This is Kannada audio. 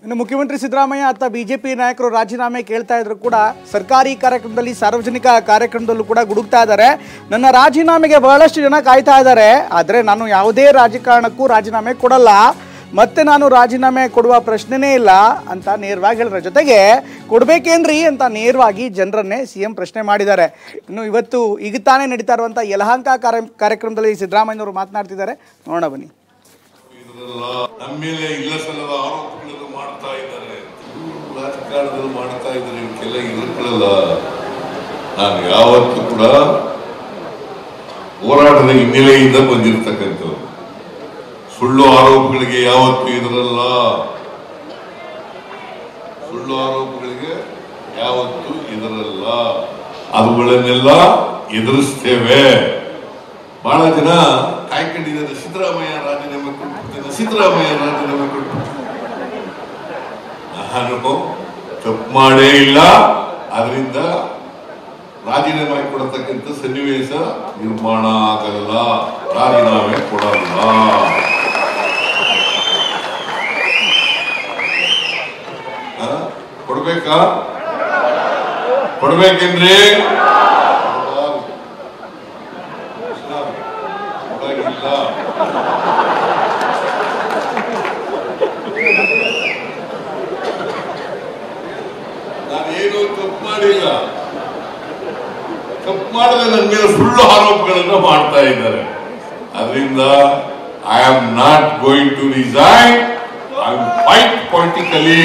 ಇನ್ನು ಮುಖ್ಯಮಂತ್ರಿ ಸಿದ್ದರಾಮಯ್ಯ ಅತ್ತ ಬಿಜೆಪಿ ನಾಯಕರು ರಾಜೀನಾಮೆ ಕೇಳ್ತಾ ಇದ್ರು ಕೂಡ ಸರ್ಕಾರಿ ಕಾರ್ಯಕ್ರಮದಲ್ಲಿ ಸಾರ್ವಜನಿಕ ಕಾರ್ಯಕ್ರಮದಲ್ಲೂ ಕೂಡ ಗುಡುಕ್ತಾ ಇದ್ದಾರೆ. ನನ್ನ ರಾಜೀನಾಮೆಗೆ ಬಹಳಷ್ಟು ಜನ ಕಾಯ್ತಾ ಇದ್ದಾರೆ, ಆದರೆ ನಾನು ಯಾವುದೇ ರಾಜಕಾರಣಕ್ಕೂ ರಾಜೀನಾಮೆ ಕೊಡಲ್ಲ, ಮತ್ತೆ ನಾನು ರಾಜೀನಾಮೆ ಕೊಡುವ ಪ್ರಶ್ನೆನೇ ಇಲ್ಲ ಅಂತ ನೇರವಾಗಿ ಹೇಳಿದ್ರ ಜೊತೆಗೆ ಕೊಡ್ಬೇಕೇನ್ರಿ ಅಂತ ನೇರವಾಗಿ ಜನರನ್ನೇ ಸಿಎಂ ಪ್ರಶ್ನೆ ಮಾಡಿದ್ದಾರೆ. ಇನ್ನು ಇವತ್ತು ಈಗ ತಾನೇ ನಡೀತಾ ಇರುವಂಥ ಯಲಹಂಕ ಕಾರ್ಯಕ್ರಮದಲ್ಲಿ ಸಿದ್ದರಾಮಯ್ಯನವರು ಮಾತನಾಡ್ತಿದ್ದಾರೆ, ನೋಡೋಣ ಬನ್ನಿ. ನಮ್ಮ ಮೇಲೆ ಇಲ್ಲ ಸಲ್ಲದ ಆರೋಪಗಳನ್ನು ಮಾಡ್ತಾ ಇದ್ದಾರೆ, ರಾಜಕಾರಣದಲ್ಲಿ ಮಾಡ್ತಾ ಇದ್ದಾರೆ. ಇವಕ್ಕೆಲ್ಲ ಇರಲ್ಲ. ನಾನು ಯಾವತ್ತೂ ಕೂಡ ಹೋರಾಟದ ಹಿನ್ನೆಲೆಯಿಂದ ಬಂದಿರತಕ್ಕಂಥದ್ದು. ಸುಳ್ಳು ಆರೋಪಗಳಿಗೆ ಯಾವತ್ತೂ ಇದರಲ್ಲ. ಸುಳ್ಳು ಆರೋಪಗಳಿಗೆ ಯಾವತ್ತೂ ಇದರಲ್ಲ. ಅವುಗಳನ್ನೆಲ್ಲ ಎದುರಿಸ್ತೇವೆ. ಬಹಳ ಜನ ಕಾಯ್ಕೊಂಡಿದ್ದಾರೆ, ಸಿದ್ದರಾಮಯ್ಯ ರಾಜೀನಾಮೆ ಕೊಟ್ಟು, ಸಿದ್ದರಾಮಯ್ಯ ರಾಜೀನಾಮೆ ಕೊಟ್ಟು. ನಾನು ತಪ್ಪು ಮಾಡೇ ಇಲ್ಲ, ಅದರಿಂದ ರಾಜೀನಾಮೆ ಕೊಡತಕ್ಕಂಥ ಸನ್ನಿವೇಶ ನಿರ್ಮಾಣ ಆಗಲ್ಲ, ರಾಜೀನಾಮೆ ಕೊಡಲ್ಲ. ಕೊಡ್ಬೇಕಾ? ಕೊಡ್ಬೇಕೇನ್ರಿ? ನಾನೇನು ತಪ್ಪು ಮಾಡಿಲ್ಲ. ತಪ್ಪು ಮಾಡದೆ ನನ್ನ ಮೇಲೆ ಸುಳ್ಳು ಆರೋಪಗಳನ್ನು ಮಾಡ್ತಾ ಇದ್ದಾರೆ. ಅದರಿಂದ I am not going to resign. I will fight politically.